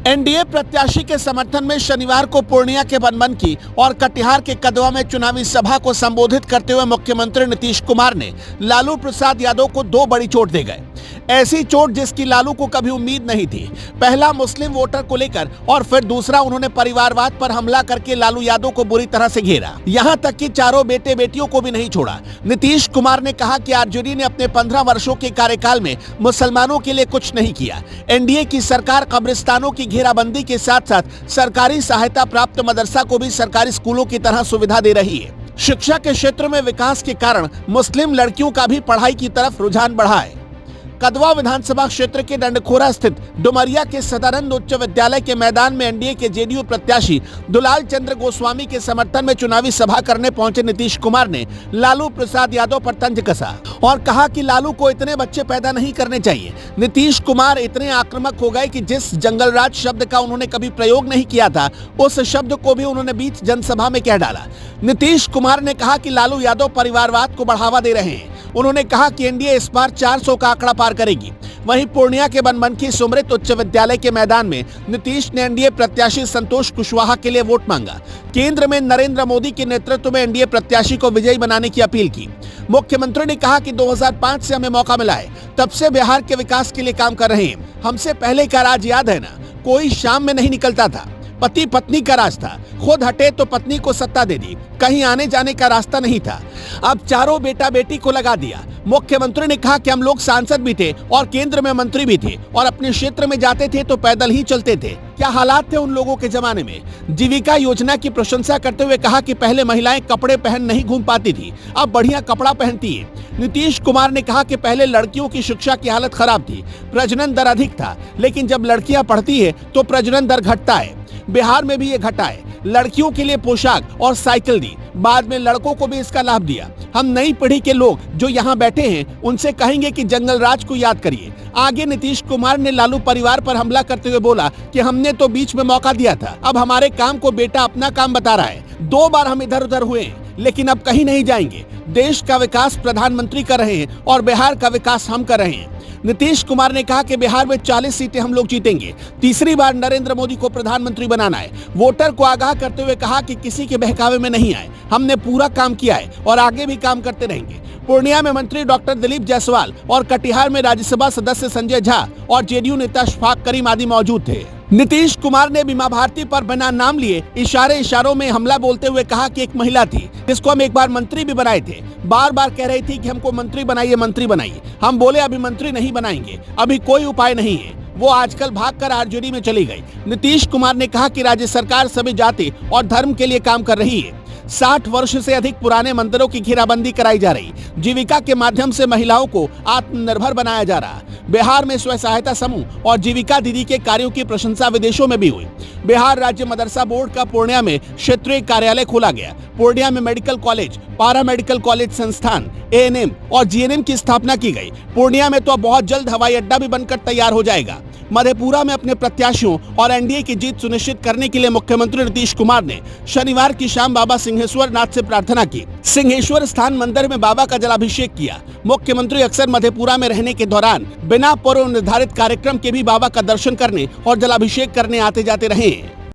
NDA प्रत्याशी के समर्थन में शनिवार को पूर्णिया के बनमनखी और कटिहार के कदवा में चुनावी सभा को संबोधित करते हुए मुख्यमंत्री नीतीश कुमार ने लालू प्रसाद यादव को दो बड़ी चोट दे गए। ऐसी चोट जिसकी लालू को कभी उम्मीद नहीं थी। पहला मुस्लिम वोटर को लेकर और फिर दूसरा उन्होंने परिवारवाद पर हमला करके लालू यादव को बुरी तरह से घेरा, यहां तक कि चारों बेटे बेटियों को भी नहीं छोड़ा। नीतीश कुमार ने कहा कि आरजेडी ने अपने 15 वर्षों के कार्यकाल में मुसलमानों के लिए कुछ नहीं किया। एनडीए की सरकार कब्रिस्तानों की घेराबंदी के साथ साथ सरकारी सहायता प्राप्त मदरसा को भी सरकारी स्कूलों की तरह सुविधा दे रही है। शिक्षा के क्षेत्र में विकास के कारण मुस्लिम लड़कियों का भी पढ़ाई की तरफ रुझान बढ़ा है। कदवा विधानसभा क्षेत्र के डंडखोरा स्थित डुमरिया के सदानंद उच्च विद्यालय के मैदान में एनडीए के जेडीयू प्रत्याशी दुलाल चंद्र गोस्वामी के समर्थन में चुनावी सभा करने पहुंचे नीतीश कुमार ने लालू प्रसाद यादव पर तंज कसा और कहा कि लालू को इतने बच्चे पैदा नहीं करने चाहिए। नीतीश कुमार इतने आक्रामक हो गए कि जिस जंगलराज शब्द का उन्होंने कभी प्रयोग नहीं किया था, उस शब्द को भी उन्होंने बीच जनसभा में कह डाला। नीतीश कुमार ने कहा कि लालू यादव परिवारवाद को बढ़ावा दे रहे हैं। उन्होंने कहा कि एनडीए इस बार 400 का आंकड़ा पार करेगी। वहीं पूर्णिया के बनमनखी सुमृत उच्च विद्यालय के मैदान में नीतीश ने एनडीए प्रत्याशी संतोष कुशवाहा के लिए वोट मांगा। केंद्र में नरेंद्र मोदी के नेतृत्व में एनडीए प्रत्याशी को विजयी बनाने की अपील की। मुख्यमंत्री ने कहा कि 2005 से हमें मौका मिला है, तब से बिहार के विकास के लिए काम कर रहे हैं। हमसे पहले का राज याद है ना, कोई शाम में नहीं निकलता था, पति पत्नी का राज था, खुद हटे तो पत्नी को सत्ता दे दी, कहीं आने जाने का रास्ता नहीं था। अब चारों बेटा बेटी को लगा दिया। मुख्यमंत्री ने कहा कि हम लोग सांसद भी थे और केंद्र में मंत्री भी थे और अपने क्षेत्र में जाते थे तो पैदल ही चलते थे। क्या हालात थे उन लोगों के जमाने में। जीविका योजना की प्रशंसा करते हुए कहा कि पहले महिलाएं कपड़े पहन नहीं घूम पाती थी, अब बढ़िया कपड़ा पहनती है। नीतीश कुमार ने कहा कि पहले लड़कियों की शिक्षा की हालत खराब थी, प्रजनन दर अधिक था, लेकिन जब लड़कियां पढ़ती है तो प्रजनन दर घटता है। बिहार में भी ये घटा है। लड़कियों के लिए पोशाक और साइकिल दी, बाद में लड़कों को भी इसका लाभ दिया। हम नई पीढ़ी के लोग जो यहाँ बैठे हैं उनसे कहेंगे कि जंगल राज को याद करिए। आगे नीतीश कुमार ने लालू परिवार पर हमला करते हुए बोला कि हमने तो बीच में मौका दिया था, अब हमारे काम को बेटा अपना काम बता रहा है। 2 बार हम इधर उधर हुए, लेकिन अब कहीं नहीं जाएंगे। देश का विकास प्रधानमंत्री कर रहे हैं और बिहार का विकास हम कर रहे हैं। नीतीश कुमार ने कहा कि बिहार में 40 सीटें हम लोग जीतेंगे। तीसरी बार नरेंद्र मोदी को प्रधानमंत्री बनाना है। वोटर को आगाह करते हुए कहा कि किसी के बहकावे में नहीं आए, हमने पूरा काम किया है और आगे भी काम करते रहेंगे। पूर्णिया में मंत्री डॉक्टर दिलीप जायसवाल और कटिहार में राज्यसभा सदस्य संजय झा और जेडीयू नेता शफाक करीम आदि मौजूद थे। नीतीश कुमार ने बीमा भारती पर बिना नाम लिए इशारों में हमला बोलते हुए कहा कि एक महिला थी जिसको हम एक बार मंत्री भी बनाए थे, बार बार कह रही थी कि हमको मंत्री बनाइए। हम बोले अभी मंत्री नहीं बनाएंगे, अभी कोई उपाय नहीं है। वो आजकल भागकर आरजेडी में चली गई। नीतीश कुमार ने कहा कि राज्य सरकार सभी जाति और धर्म के लिए काम कर रही है। 60 वर्ष से अधिक पुराने मंदिरों की घेराबंदी कराई जा रही। जीविका के माध्यम से महिलाओं को आत्मनिर्भर बनाया जा रहा। बिहार में स्वयं सहायता समूह और जीविका दीदी के कार्यों की प्रशंसा विदेशों में भी हुई। बिहार राज्य मदरसा बोर्ड का पूर्णिया में क्षेत्रीय कार्यालय खोला गया। पूर्णिया में मेडिकल कॉलेज, पारा मेडिकल कॉलेज संस्थान, एएनएम और जीएनएम की स्थापना की गई। पूर्णिया में तो बहुत जल्द हवाई अड्डा भी बनकर तैयार हो जाएगा। मधेपुरा में अपने प्रत्याशियों और एनडीए की जीत सुनिश्चित करने के लिए मुख्यमंत्री नीतीश कुमार ने शनिवार की शाम बाबा सिंहेश्वर नाथ से प्रार्थना की। सिंहेश्वर स्थान मंदिर में बाबा का जलाभिषेक किया। मुख्यमंत्री अक्सर मधेपुरा में रहने के दौरान बिना पूर्व निर्धारित कार्यक्रम के भी बाबा का दर्शन करने और जलाभिषेक करने आते जाते रहे।